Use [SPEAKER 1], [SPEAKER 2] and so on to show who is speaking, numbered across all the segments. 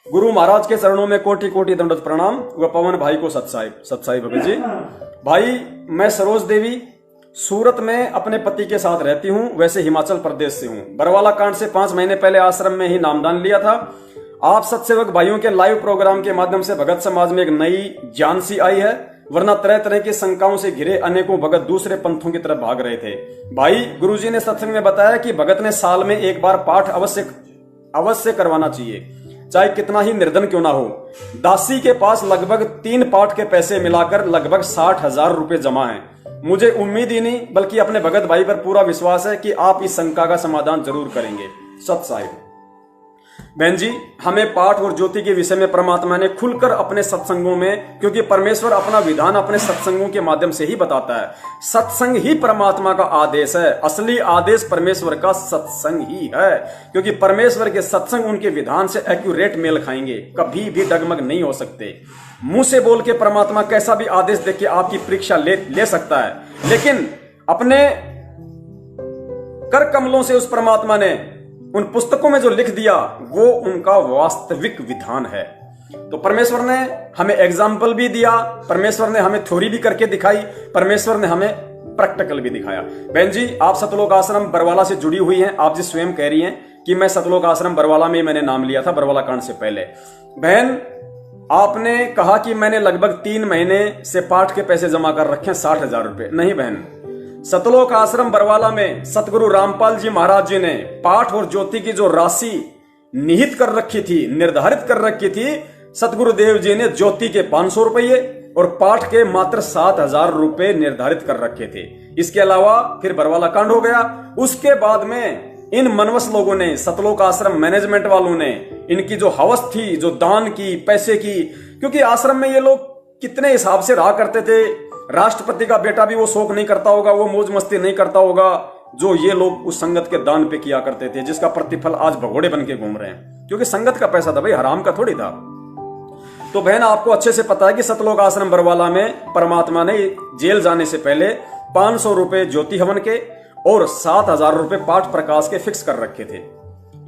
[SPEAKER 1] गुरु महाराज के चरणों में कोटि कोटि दंडवत प्रणाम। व पवन भाई को सत्साई भगत जी। भाई मैं सरोज देवी सूरत में अपने पति के साथ रहती हूँ, वैसे हिमाचल प्रदेश से हूँ। बरवाला कांड से 5 महीने पहले आश्रम में ही नामदान लिया था। आप सत्सेवक भाइयों के लाइव प्रोग्राम के माध्यम से भगत समाज में एक नई जान सी आई है, वरना तरह तरह की शंकाओं से घिरे अनेकों भगत दूसरे पंथों की तरफ भाग रहे थे। भाई गुरुजी ने सत्संग में बताया कि भगत ने साल में एक बार पाठ अवश्य करवाना चाहिए, चाहे कितना ही निर्धन क्यों ना हो। दासी के पास लगभग 3 पाठ के पैसे मिलाकर लगभग 60,000 रुपए जमा हैं। मुझे उम्मीद ही नहीं बल्कि अपने भगत भाई पर पूरा विश्वास है कि आप इस शंका का समाधान जरूर करेंगे। सत साहिब। बहन जी, हमें पाठ और ज्योति के विषय में परमात्मा ने खुलकर अपने सत्संगों में, क्योंकि परमेश्वर अपना विधान अपने सत्संगों के माध्यम से ही बताता है। सत्संग ही परमात्मा का आदेश है। असली आदेश परमेश्वर का सत्संग ही है, क्योंकि परमेश्वर के सत्संग उनके विधान से एक्यूरेट मेल खाएंगे, कभी भी डगमग नहीं हो सकते। मुंह से बोल के परमात्मा कैसा भी आदेश देके आपकी परीक्षा ले सकता है, लेकिन अपने कर कमलों से उस परमात्मा ने उन पुस्तकों में जो लिख दिया वो उनका वास्तविक विधान है। तो परमेश्वर ने हमें एग्जाम्पल भी दिया, परमेश्वर ने हमें थ्योरी भी करके दिखाई, परमेश्वर ने हमें प्रैक्टिकल भी दिखाया। बहन जी, आप सतलोक आश्रम बरवाला से जुड़ी हुई हैं। आप जी स्वयं कह रही हैं कि मैं सतलोक आश्रम बरवाला में मैंने नाम लिया था बरवाला कांड से पहले। बहन, आपने कहा कि मैंने लगभग 3 महीने से पाठ के पैसे जमा कर रखे 60,000 रुपए। नहीं बहन, सतलोक आश्रम बरवाला में सतगुरु रामपाल जी महाराज जी ने पाठ और ज्योति की जो राशि निहित कर रखी थी, निर्धारित कर रखी थी, सतगुरुदेव जी ने ज्योति के 500 रुपये और पाठ के मात्र 7,000 रुपए निर्धारित कर रखे थे। इसके अलावा फिर बरवाला कांड हो गया। उसके बाद में इन मनवस लोगों ने, सतलोक आश्रम मैनेजमेंट वालों ने, इनकी जो हवस थी, जो दान की, पैसे की, क्योंकि आश्रम में ये लोग कितने हिसाब से रहा करते थे। राष्ट्रपति का बेटा भी वो शौक नहीं करता होगा, वो मौज मस्ती नहीं करता होगा जो ये लोग उस संगत के दान पे किया करते थे, जिसका प्रतिफल आज भगोड़े बन के घूम रहे हैं, क्योंकि संगत का पैसा था भाई, हराम का थोड़ी था। तो बहन, आपको अच्छे से पता है कि सतलोक आश्रम बरवाला में परमात्मा ने जेल जाने से पहले 500 रुपए ज्योति हवन के और 7,000 रुपए पाठ प्रकाश के फिक्स कर रखे थे।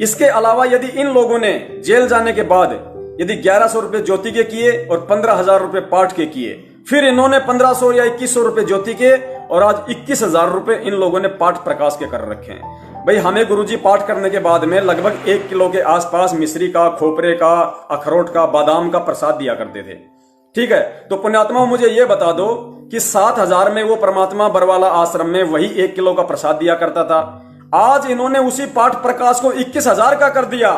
[SPEAKER 1] इसके अलावा यदि इन लोगों ने जेल जाने के बाद यदि 1100 रुपए ज्योति के किए और 15,000 रुपए पाठ के किए, फिर इन्होंने 1500 या 2100 रुपए ज्योति के और आज 21,000 रुपए इन लोगों ने पाठ प्रकाश के कर रखे हैं। भाई, हमें गुरुजी पाठ करने के बाद में लगभग 1 किलो के आसपास मिश्री का, खोपरे का, अखरोट का, बादाम का प्रसाद दिया करते थे। ठीक है, तो पुण्यात्मा मुझे यह बता दो कि 7,000 में वो परमात्मा बरवाला आश्रम में वही 1 किलो का प्रसाद दिया करता था। आज इन्होंने उसी पाठ प्रकाश को 21,000 का कर दिया,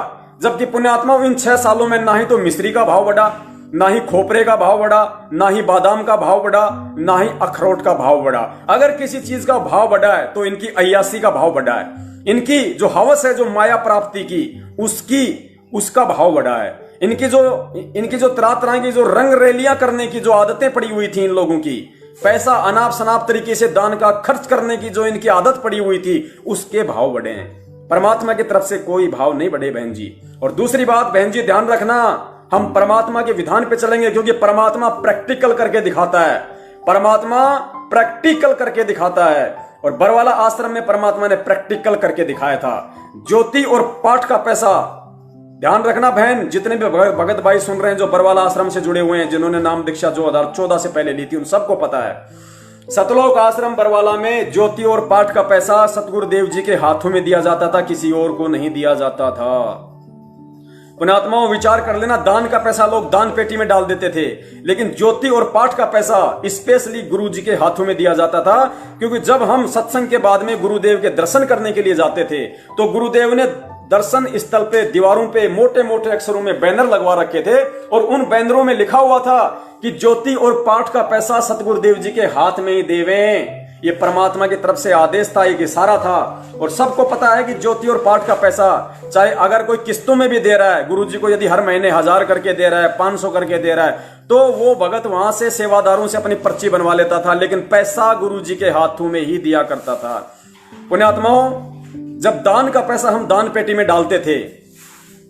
[SPEAKER 1] जबकि पुण्यात्मा इन 6 सालों में ना ही तो मिश्री का भाव बढ़ा, ना ही खोपरे का भाव बढ़ा, ना ही बादाम का भाव बढ़ा, ना ही अखरोट का भाव बढ़ा। अगर किसी चीज का भाव बढ़ा है तो इनकी अय्यासी का भाव बढ़ा है। इनकी जो हवस है, जो माया प्राप्ति की, उसका भाव बढ़ा है। इनकी जो तरह की जो रंग रैलियां करने की जो आदतें पड़ी हुई थी इन लोगों की, पैसा अनाप शनाप तरीके से दान का खर्च करने की जो इनकी आदत पड़ी हुई थी, उसके भाव बढ़े हैं। परमात्मा की तरफ से कोई भाव नहीं बढ़े बहन जी। और दूसरी बात बहन जी, ध्यान रखना, हम परमात्मा के विधान पे चलेंगे, क्योंकि परमात्मा प्रैक्टिकल करके दिखाता है। परमात्मा प्रैक्टिकल करके दिखाता है, और बरवाला आश्रम में परमात्मा ने प्रैक्टिकल करके दिखाया था। ज्योति और पाठ का पैसा, ध्यान रखना बहन, जितने भी भगत भाई सुन रहे हैं जो बरवाला आश्रम से जुड़े हुए हैं, जिन्होंने नाम दीक्षा 2014 से पहले ली थी, उन सबको पता है सतलोक आश्रम बरवाला में ज्योति और पाठ का पैसा सतगुरुदेव जी के हाथों में दिया जाता था, किसी और को नहीं दिया जाता था। पुण्यात्माओं, विचार कर लेना, दान का पैसा लोग दान पेटी में डाल देते थे, लेकिन ज्योति और पाठ का पैसा स्पेशली गुरु जी के हाथों में दिया जाता था। क्योंकि जब हम सत्संग के बाद में गुरुदेव के दर्शन करने के लिए जाते थे, तो गुरुदेव ने दर्शन स्थल पे दीवारों पे मोटे मोटे अक्षरों में बैनर लगवा रखे थे, और उन बैनरों में लिखा हुआ था कि ज्योति और पाठ का पैसा सतगुरुदेव जी के हाथ में ही देवें। ये परमात्मा की तरफ से आदेश था, एक इशारा था। और सबको पता है कि ज्योति और पाठ का पैसा चाहे अगर कोई किस्तों में भी दे रहा है, गुरु जी को यदि हर महीने 1000 करके दे रहा है, 500 करके दे रहा है, तो वो भगत वहां से सेवादारों से अपनी पर्ची बनवा लेता था, लेकिन पैसा गुरु जी के हाथों में ही दिया करता था। पुण्यात्माओं, जब दान का पैसा हम दान पेटी में डालते थे,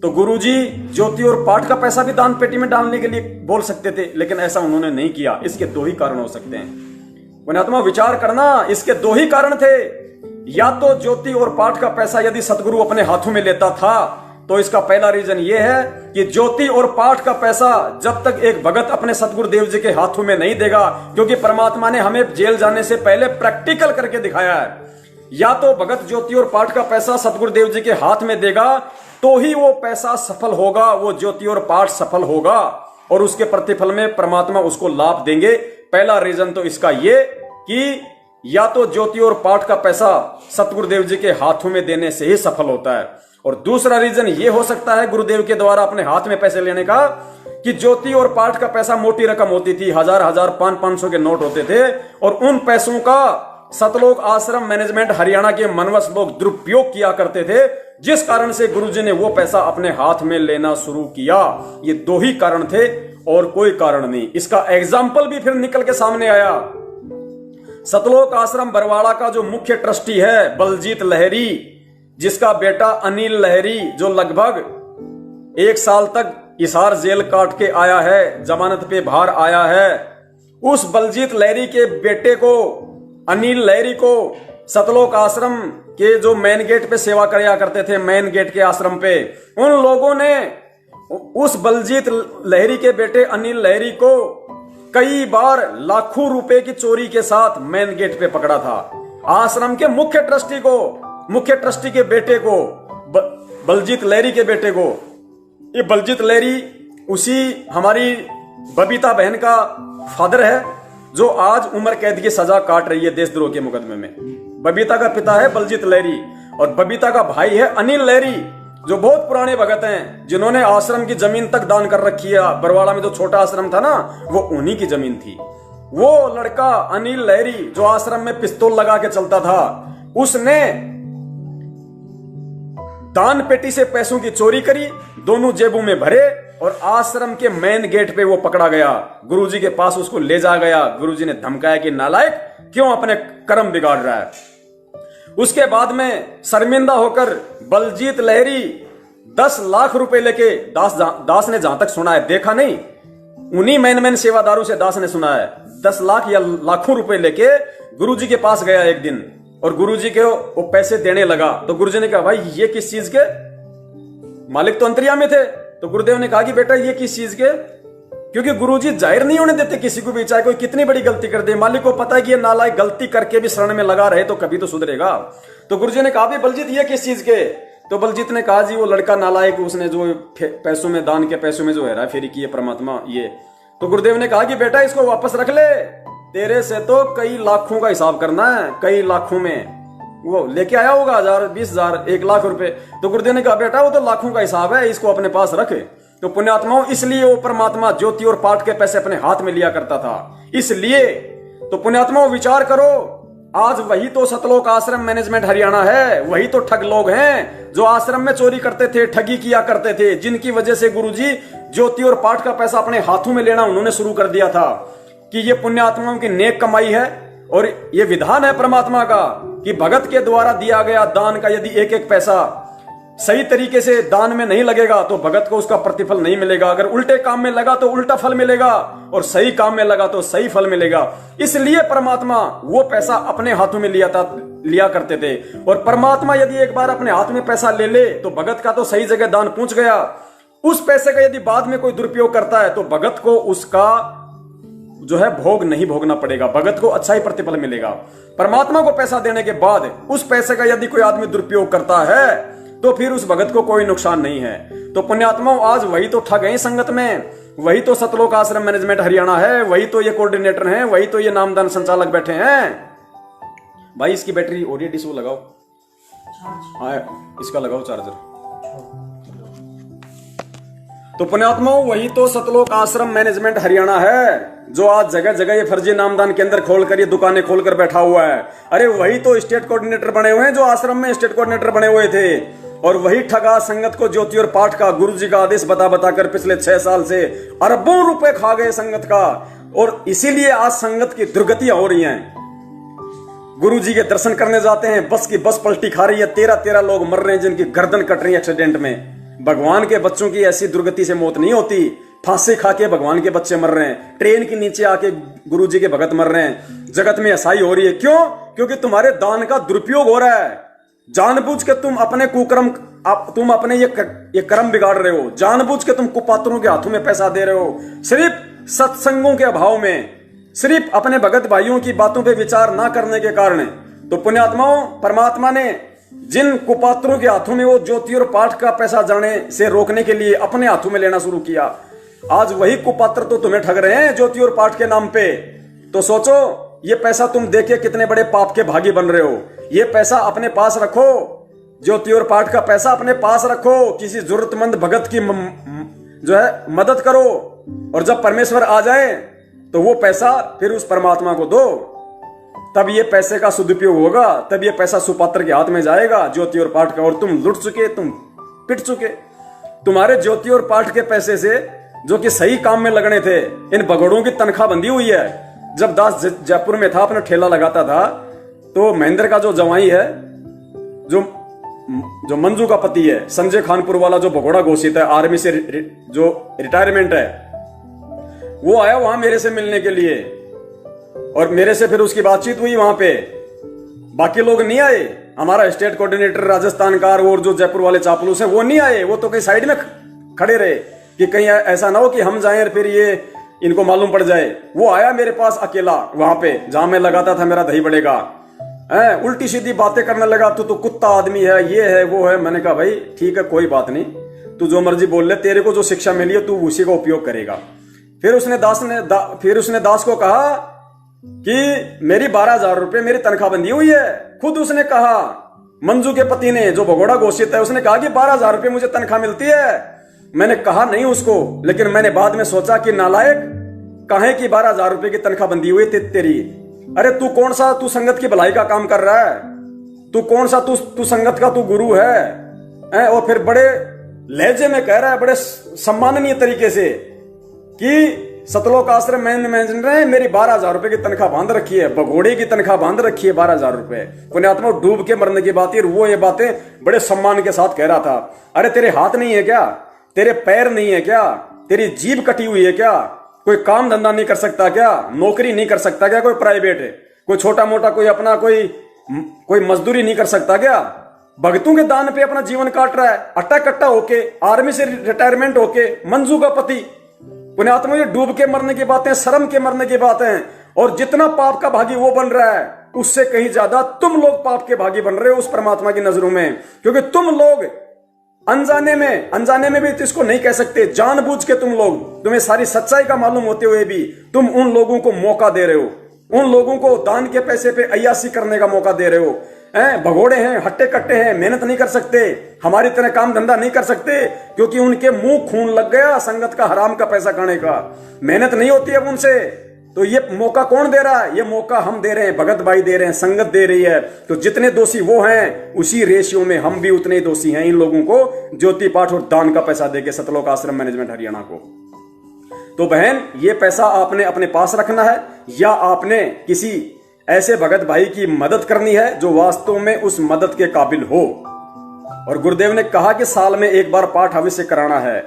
[SPEAKER 1] तो गुरुजी ज्योति और पाठ का पैसा भी दान पेटी में डालने के लिए बोल सकते थे, लेकिन ऐसा उन्होंने नहीं किया। इसके 2 ही कारण हो सकते हैं। पुण्यात्मा, विचार करना, इसके 2 ही कारण थे। या तो ज्योति और पाठ का पैसा यदि सतगुरु अपने हाथों में लेता था, तो इसका पहला रीजन ये है कि ज्योति और पाठ का पैसा जब तक एक भगत अपने सतगुरुदेव जी के हाथों में नहीं देगा, क्योंकि परमात्मा ने हमें जेल जाने से पहले प्रैक्टिकल करके दिखाया है, या तो भगत ज्योति और पाठ का पैसा सतगुरुदेव जी के हाथ में देगा तो ही वो पैसा सफल होगा, वो ज्योति और पाठ सफल होगा और उसके प्रतिफल में परमात्मा उसको लाभ देंगे। पहला रीजन तो इसका ये कि या तो ज्योति और पाठ का पैसा सतगुरुदेव जी के हाथों में देने से ही सफल होता है, और दूसरा रीजन ये हो सकता है गुरुदेव के द्वारा अपने हाथ में पैसे लेने का कि ज्योति और पाठ का पैसा मोटी रकम होती थी, 1000 500 के नोट होते थे, और उन पैसों का सतलोक आश्रम मैनेजमेंट हरियाणा के मनवस लोग दुरुपयोग किया करते थे, जिस कारण से गुरुजी ने वो पैसा अपने हाथ में लेना शुरू किया। ये दो ही कारण थे और कोई कारण नहीं। इसका एग्जाम्पल भी फिर निकल के सामने आया। सतलोक आश्रम बरवाड़ा का जो मुख्य ट्रस्टी है बलजीत लहरी, जिसका बेटा अनिल लहरी जो लगभग 1 साल तक हिसार जेल काट के आया है, जमानत पे बाहर आया है, उस बलजीत लहरी के बेटे को अनिल लहरी को सतलोक आश्रम के जो मेन गेट पे सेवा कराया करते थे, मेन गेट के आश्रम पे, उन लोगों ने उस बलजीत लहरी के बेटे अनिल लहरी को कई बार लाखों रुपए की चोरी के साथ मेन गेट पे पकड़ा था। आश्रम के मुख्य ट्रस्टी के बेटे को, बलजीत लहरी के बेटे को, ये बलजीत लहरी उसी हमारी बबीता बहन का फादर है जो आज उम्र कैद की सजा काट रही है देशद्रोह के मुकदमे में। बबीता का पिता है बलजीत लहरी और बबीता का भाई है अनिल लहरी, जो बहुत पुराने भगत हैं, जिन्होंने आश्रम की जमीन तक दान कर रखी है। बरवाड़ा में जो छोटा आश्रम था ना, वो उन्हीं की जमीन थी। वो लड़का अनिल लहरी जो आश्रम में पिस्तौल लगा के चलता था, उसने दान पेटी से पैसों की चोरी करी, दोनों जेबों में भरे और आश्रम के मेन गेट पे वो पकड़ा गया। गुरुजी के पास उसको ले जा गया। गुरुजी ने धमकाया कि नालायक, क्यों अपने कर्म बिगाड़ रहा है। उसके बाद में शर्मिंदा होकर बलजीत लहरी 10 लाख रुपए लेके, दास ने जहां तक सुना है, देखा नहीं, उन्हीं मेन सेवादारों से दास ने सुना है, 10 लाख या लाखों रुपए लेके गुरुजी के पास गया एक दिन और गुरुजी के वो पैसे देने लगा। तो गुरुजी ने कहा, भाई ये किस चीज के? मालिक तो अंतर्यामी थे। तो गुरुदेव ने कहा कि बेटा ये किस चीज के? क्योंकि गुरुजी जाहिर नहीं होने देते किसी को भी, चाहे कोई कितनी बड़ी गलती कर दे। मालिक को पता है कि ये नालायक गलती करके भी शरण में लगा रहे तो कभी तो सुधरेगा। तो गुरुजी ने कहा, भी बलजीत ये किस चीज के? तो बलजीत ने कहा, जी वो लड़का नालायक, उसने जो पैसों में, दान के पैसों में जो हेरा फेरी की है परमात्मा ये। तो गुरुदेव ने कहा कि बेटा इसको वापस रख ले, तेरे से तो कई लाखों का हिसाब करना है, कई लाखों में। वो लेके आया होगा 1000 20,000 1 लाख रुपए। तो गुरुदेव ने कहा, बेटा वो तो लाखों का हिसाब है, इसको अपने पास रखे। तो पुण्यात्माओं, इसलिए वो परमात्मा ज्योति और पाठ के पैसे अपने हाथ में लिया करता था। इसलिए तो पुण्यात्माओं विचार करो, आज वही तो सतलोक आश्रम मैनेजमेंट हरियाणा है, वही तो ठग लोग हैं जो आश्रम में चोरी करते थे, ठगी किया करते थे, जिनकी वजह से गुरुजी ज्योति और पाठ का पैसा अपने हाथों में लेना उन्होंने शुरू कर दिया था कि ये पुण्यात्माओं की नेक कमाई है। और ये विधान है परमात्मा का कि भगत के द्वारा दिया गया दान का यदि एक एक पैसा सही तरीके से दान में नहीं लगेगा तो भगत को उसका प्रतिफल नहीं मिलेगा। अगर उल्टे काम में लगा तो उल्टा फल मिलेगा और सही काम में लगा तो सही फल मिलेगा। इसलिए परमात्मा वो पैसा अपने हाथों में लिया करते थे। और परमात्मा यदि एक बार अपने हाथ में पैसा ले ले तो भगत का तो सही जगह दान पहुंच गया। उस पैसे का यदि बाद में कोई दुरुपयोग करता है तो भगत को उसका जो है भोग नहीं भोगना पड़ेगा, भगत को अच्छा ही प्रतिफल मिलेगा। परमात्मा को पैसा देने के बाद उस पैसे का यदि कोई आदमी दुरुपयोग करता है तो फिर उस भगत को कोई नुकसान नहीं है। तो पुण्यात्माओं, आज वही तो ठग है संगत में, वही तो सतलोक आश्रम मैनेजमेंट हरियाणा है, वही तो ये कोऑर्डिनेटर हैं, वही तो ये नामदान संचालक बैठे हैं। भाई इसकी बैटरी ओरियट इसको लगाओ, हाँ इसका लगाओ चार्जर। तो पुण्यात्माओं, वही तो सतलोक आश्रम मैनेजमेंट हरियाणा है जो आज जगह जगह ये फर्जी नामदान केंद्र खोलकर, ये दुकानें खोलकर बैठा हुआ है। अरे वही तो स्टेट कोऑर्डिनेटर बने हुए हैं जो आश्रम में स्टेट कोऑर्डिनेटर बने हुए थे। और वही ठगा संगत को ज्योति और पाठ का गुरुजी का आदेश बता बताकर पिछले 6 साल से अरबों रुपए खा गए संगत का। और इसीलिए आज संगत की दुर्गतियां हो रही हैं। गुरुजी के दर्शन करने जाते हैं, बस की बस पलटी खा रही है, 13 लोग मर रहे हैं जिनकी गर्दन कट रही है एक्सीडेंट में। भगवान के बच्चों की ऐसी दुर्गति से मौत नहीं होती, फांसी खा के भगवान के बच्चे मर रहे हैं, ट्रेन के नीचे आके गुरुजी के भगत मर रहे हैं। जगत में ऐसाई हो रही है। क्यों? क्योंकि तुम्हारे दान का दुरुपयोग हो रहा है। जानबूझ के तुम अपने कुकर्म, तुम अपने ये कर्म बिगाड़ रहे हो, जानबूझ के तुम कुपात्रों के हाथों में पैसा दे रहे हो, सिर्फ सत्संगों के अभाव में, सिर्फ अपने भगत भाइयों की बातों पे विचार ना करने के कारण। तो पुण्यात्माओं, परमात्मा ने जिन कुपात्रों के हाथों में वो ज्योति और पाठ का पैसा जाने से रोकने के लिए अपने हाथों में लेना शुरू किया, आज वही कुपात्र तो तुम्हें ठग रहे हैं ज्योति और पाठ के नाम पे। तो सोचो, ये पैसा तुम देके कितने बड़े पाप के भागी बन रहे हो। ये पैसा अपने पास रखो, ज्योति और पाठ का पैसा अपने पास रखो, किसी जरूरतमंद भगत की जो है मदद करो, और जब परमेश्वर आ जाए तो वो पैसा फिर उस परमात्मा को दो, तब ये पैसे का सदुपयोग होगा, तब ये पैसा सुपात्र के हाथ में जाएगा ज्योति और पाठ का। और तुम लुट चुके, तुम पिट चुके। तुम्हारे ज्योति और पाठ के पैसे से जो कि सही काम में लगने थे, इन भगोड़ों की तनख्वाह बंधी हुई है। जब दास जयपुर में था, अपना ठेला लगाता था, तो महेंद्र का जो जवाई है, जो मंजू का पति है, संजय खानपुर वाला जो भगोड़ा घोषित है, आर्मी से जो रिटायरमेंट है, वो आया वहां मेरे से मिलने के लिए, और मेरे से फिर उसकी बातचीत हुई वहां पे। बाकी लोग नहीं आए, हमारा स्टेट कोऑर्डिनेटर राजस्थान का और जो जयपुर वाले चापलूस है वो नहीं आए, वो तो कहीं साइड में खड़े रहे कि कहीं ऐसा ना हो कि हम जाएं और फिर ये इनको मालूम पड़ जाए। वो आया मेरे पास अकेला वहां पे जहां मैं लगाता था मेरा दही बड़ेगा, उल्टी सीधी बातें करने लगा, तू तो कुत्ता आदमी है, ये है वो है। मैंने कहा भाई ठीक है, कोई बात नहीं, तू जो मर्जी बोल ले, तेरे को जो शिक्षा मिली है तू उसी का उपयोग करेगा। फिर उसने दास को कहा कि मेरी 12,000 रुपए मेरी तनख्वाह बंधी हुई है। खुद उसने कहा, मंजू के पति ने जो भगोड़ा घोषित है, उसने कहा कि 12,000 रुपए मुझे तनख्वाह मिलती है। मैंने कहा नहीं उसको, लेकिन मैंने बाद में सोचा कि नालायक, कहे कि 12,000 रुपए की तनख्वाह बंधी हुई तेरी। अरे तू कौन सा, तू संगत की भलाई का काम कर रहा है, तू कौन सा, तू संगत का तू गुरु है। और फिर बड़े लहजे में कह रहा है, बड़े सम्माननीय तरीके से, कि सतलोक आश्रम मैनेजमेंट ने मेरी 12,000 रुपए की तनख्वाह बांध रखी है, भगोड़े की तनख्वाह बांध रखी है 12,000 रुपए। पुण्यात्मा, डूब के मरने की बात है, वो ये बातें बड़े सम्मान के साथ कह रहा था। अरे तेरे हाथ नहीं है क्या, तेरे पैर नहीं है क्या, तेरी जीभ कटी हुई है क्या, कोई काम धंधा नहीं कर सकता क्या, नौकरी नहीं कर सकता क्या, कोई प्राइवेट है, कोई छोटा मोटा कोई अपना कोई मजदूरी नहीं कर सकता क्या, भगतों के दान पे अपना जीवन काट रहा है, अट्टा कट्टा होके, आर्मी से रिटायरमेंट होके, मंजू का पति। पुण्यात्मा, ये डूब के मरने की बातें, शर्म के मरने की बातें। और जितना पाप का भागी वो बन रहा है, उससे कहीं ज्यादा तुम लोग पाप के भागी बन रहे हो उस परमात्मा की नजरों में, क्योंकि तुम लोग अनजाने में भी इसको नहीं कह सकते, जानबूझ के तुम्हें सारी सच्चाई का मालूम होते हुए भी तुम उन लोगों को मौका दे रहे हो, उन लोगों को दान के पैसे पे अय्यासी करने का मौका दे रहे हो। भगोड़े हैं, हट्टे कट्टे हैं, मेहनत नहीं कर सकते, हमारी तरह काम धंधा नहीं कर सकते, क्योंकि उनके मुंह खून लग गया संगत का, हराम का पैसा खाने का। मेहनत नहीं होती अब उनसे, तो ये मौका कौन दे रहा है? ये मौका हम दे रहे हैं, भगत भाई दे रहे हैं, संगत दे रही है। तो जितने दोषी वो हैं, उसी रेशियो में हम भी उतने ही दोषी हैं इन लोगों को ज्योति पाठ और दान का पैसा देके सतलोक आश्रम मैनेजमेंट हरियाणा को। तो बहन, ये पैसा आपने अपने पास रखना है, या आपने किसी ऐसे भगत भाई की मदद करनी है जो वास्तव में उस मदद के काबिल हो। और गुरुदेव ने कहा कि साल में एक बार पाठ अवश्य कराना है,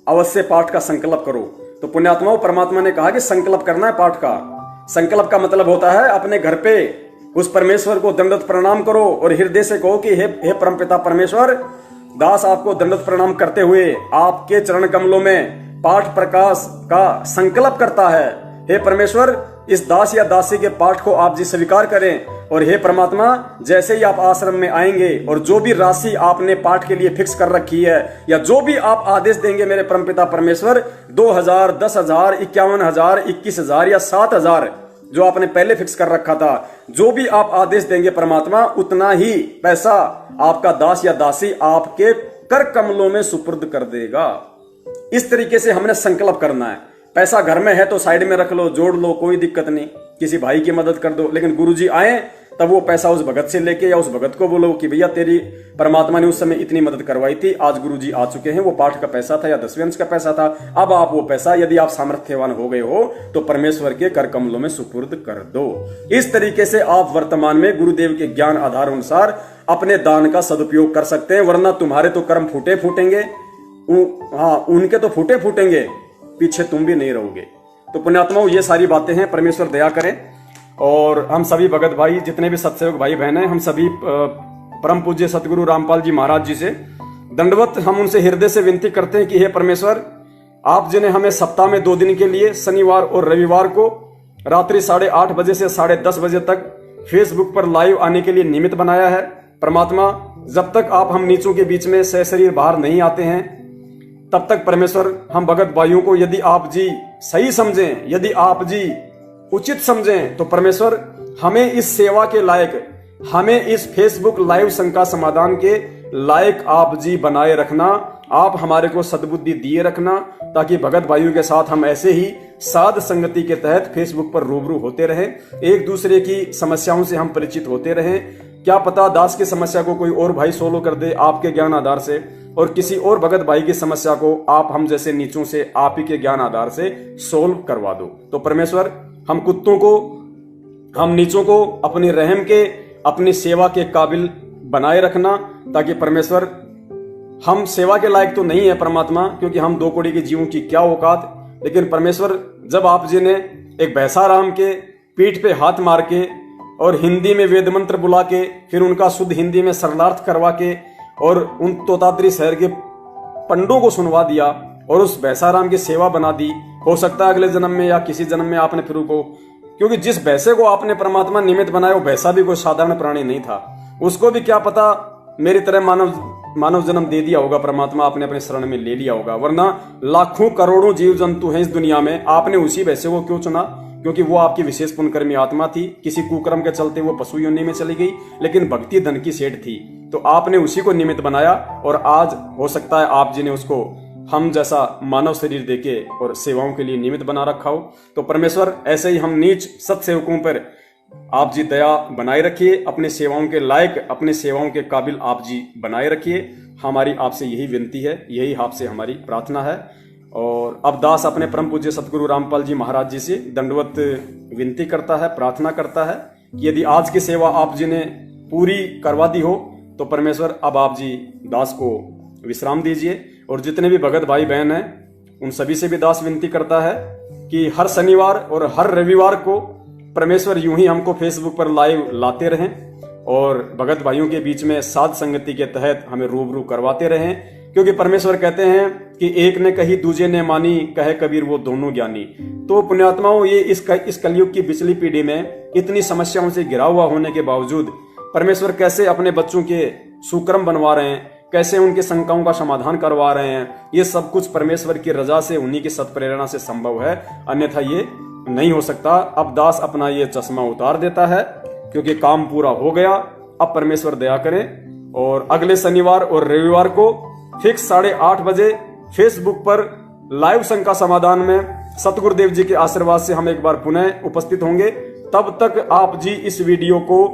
[SPEAKER 1] अवश्य पाठ का संकल्प करो। तो पुण्यात्माओं, परमात्मा ने कहा कि संकल्प करना है पाठ का। संकल्प का मतलब होता है अपने घर पे उस परमेश्वर को दंडवत प्रणाम करो और हृदय से कहो कि हे परमपिता परमेश्वर, दास आपको दंडवत प्रणाम करते हुए आपके चरण कमलों में पाठ प्रकाश का संकल्प करता है। हे परमेश्वर, इस दास या दासी के पाठ को आप जी स्वीकार करें, और हे परमात्मा, जैसे ही आप आश्रम में आएंगे और जो भी राशि आपने पाठ के लिए फिक्स कर रखी है, या जो भी आप आदेश देंगे मेरे परमपिता परमेश्वर, 2,000, 10,000, 51,000, 21,000 या 7,000 जो आपने पहले फिक्स कर रखा था, जो भी आप आदेश देंगे परमात्मा, उतना ही पैसा आपका दास या दासी आपके कर कमलों में सुपुर्द कर देगा। इस तरीके से हमने संकल्प करना है। पैसा घर में है तो साइड में रख लो, जोड़ लो, कोई दिक्कत नहीं, किसी भाई की मदद कर दो, लेकिन गुरुजी आए तब वो पैसा उस भगत से लेके या उस भगत को बोलो कि भैया तेरी परमात्मा ने उस समय इतनी मदद करवाई थी, आज गुरुजी आ चुके हैं, वो पाठ का पैसा था या 10वें अंश का पैसा था, अब आप वो पैसा, यदि आप सामर्थ्यवान हो गए हो तो परमेश्वर के कर कमलों में सुपुर्द कर दो। इस तरीके से आप वर्तमान में गुरुदेव के ज्ञान आधार अनुसार अपने दान का सदुपयोग कर सकते हैं, वरना तुम्हारे तो कर्म फूटे फूटेंगे, उनके तो फूटे फूटेंगे, पीछे तुम भी नहीं रहोगे। तो पुण्यात्माओं, ये सारी बातें हैं, परमेश्वर दया करें। और हम सभी भगत भाई, जितने भी सत्संग भाई बहन हैं, हम सभी परम पूज्य सतगुरु रामपाल जी महाराज जी से दंडवत हम उनसे हृदय से विनती करते हैं कि हे परमेश्वर, आप जिन्हें हमें सप्ताह में 2 दिन के लिए शनिवार और रविवार को रात्रि 8:30 बजे से 10:30 बजे तक फेसबुक पर लाइव आने के लिए निमित्त बनाया है, परमात्मा जब तक आप हम नीचों के बीच में सशरीर बाहर नहीं आते हैं तब तक परमेश्वर हम भगत भाइयों को यदि आप जी सही समझें, यदि आप जी उचित समझें तो परमेश्वर हमें इस सेवा के लायक, हमें इस फेसबुक लाइव शंका समाधान के लायक आप जी बनाए रखना। आप हमारे को सद्बुद्धि दिए रखना ताकि भगत भाइयों के साथ हम ऐसे ही साध संगति के तहत फेसबुक पर रूबरू होते रहें, एक दूसरे की समस्याओं से हम परिचित होते रहें। क्या पता दास की समस्या को कोई और भाई सोल्व कर दे आपके ज्ञान आधार से, और किसी और भगत भाई की समस्या को आप हम जैसे नीचों से आप ही के ज्ञान आधार से सोल्व करवा दो। तो परमेश्वर हम कुत्तों को, हम नीचों को अपनी रहम के, अपनी सेवा के काबिल बनाए रखना ताकि परमेश्वर हम सेवा के लायक तो नहीं है परमात्मा, क्योंकि हम 2 कौड़ी के जीवों की क्या औकात, लेकिन परमेश्वर जब आप जी ने एक भैंसाराम के पीठ पे हाथ मार के और हिंदी में वेद मंत्र बुला के फिर उनका शुद्ध हिंदी में सरलार्थ करवा के और उन तोताद्री शहर के पंडों को सुनवा दिया और उस भैंसाराम की सेवा बना दी, हो सकता है अगले जन्म में या किसी जन्म में आपने फिर को, क्योंकि जिस भैंसे को आपने परमात्मा निमित्त बनाया वो भैंसा भी कोई साधारण प्राणी नहीं था, उसको भी क्या पता मेरी तरह मानव जन्म दे दिया होगा परमात्मा, आपने अपने शरण में ले लिया होगा, वरना लाखों करोड़ों जीव जंतु हैं इस दुनिया में, आपने उसी भैंसे को क्यों चुना? क्योंकि वो आपकी विशेष पुण्यकर्मी आत्मा थी, किसी कुकर्म के चलते वो पशु योनि में चली गई, लेकिन भक्ति धन की सेठ थी, तो आपने उसी को निमित्त बनाया और आज हो सकता है आप जी ने उसको हम जैसा मानव शरीर देके और सेवाओं के लिए निमित्त बना रखा हो। तो परमेश्वर ऐसे ही हम नीच सत्सेवकों पर आप जी दया बनाए रखिए, अपने सेवाओं के लायक, अपने सेवाओं के काबिल आप जी बनाए रखिए। हमारी आपसे यही विनती है, यही आपसे हमारी प्रार्थना है। और अब दास अपने परम पूज्य सतगुरु रामपाल जी महाराज जी से दंडवत विनती करता है, प्रार्थना करता है कि यदि आज की सेवा आप जी ने पूरी करवा दी हो तो परमेश्वर अब आप जी दास को विश्राम दीजिए। और जितने भी भगत भाई बहन हैं उन सभी से भी दास विनती करता है कि हर शनिवार और हर रविवार को परमेश्वर यूं ही हमको फेसबुक पर लाइव लाते रहें और भगत भाइयों के बीच में साध संगति के तहत हमें रूबरू करवाते रहें, क्योंकि परमेश्वर कहते हैं कि एक ने कही दूजे ने मानी, कहे कबीर वो दोनों ज्ञानी। तो पुण्यात्माओं, ये इस कलयुग की पिछली पीढ़ी में इतनी समस्याओं से घिरा हुआ होने के बावजूद परमेश्वर कैसे अपने बच्चों के सुक्रम बनवा रहे हैं, कैसे उनके शंकाओं का समाधान करवा रहे हैं, ये सब कुछ परमेश्वर की रजा से, उन्हीं की सत्प्रेरणा से संभव है, अन्यथा ये नहीं हो सकता। अब दास अपना ये चश्मा उतार देता है क्योंकि काम पूरा हो गया। अब परमेश्वर दया करें और अगले शनिवार और रविवार को फिक्स 8:30 बजे फेसबुक पर लाइव शंका समाधान में सतगुरुदेव जी के आशीर्वाद से हम एक बार पुनः उपस्थित होंगे। तब तक आप जी इस वीडियो को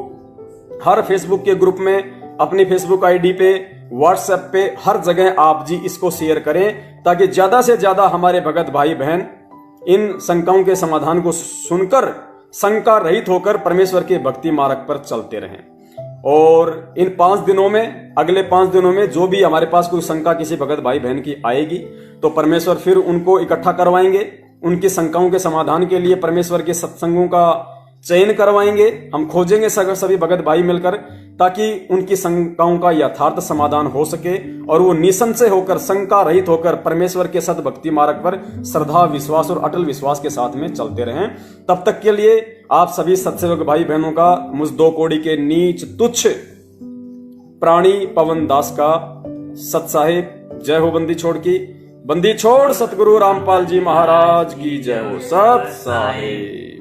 [SPEAKER 1] हर फेसबुक के ग्रुप में, अपनी फेसबुक आईडी पे, व्हाट्सएप पे, हर जगह आप जी इसको शेयर करें ताकि ज्यादा से ज्यादा हमारे भगत भाई बहन इन शंकाओं के समाधान को सुनकर शंका रहित होकर परमेश्वर के भक्ति मार्ग पर चलते रहें। और इन 5 दिनों में, अगले 5 दिनों में जो भी हमारे पास कोई शंका किसी भगत भाई बहन की आएगी तो परमेश्वर फिर उनको इकट्ठा करवाएंगे, उनकी शंकाओं के समाधान के लिए परमेश्वर के सत्संगों का चयन करवाएंगे। हम खोजेंगे सभी भगत भाई मिलकर ताकि उनकी शंकाओं का यथार्थ समाधान हो सके और वो निसंशय होकर, शंका रहित होकर परमेश्वर के सत भक्ति मार्ग पर श्रद्धा, विश्वास और अटल विश्वास के साथ में चलते रहें। तब तक के लिए आप सभी सत्सेवक भाई बहनों का मुझ 2 कौड़ी के नीच तुच्छ प्राणी पवन दास का सत साहिब जय हो। बंदी छोड़ सतगुरु रामपाल जी महाराज की जय हो। सत साहिब।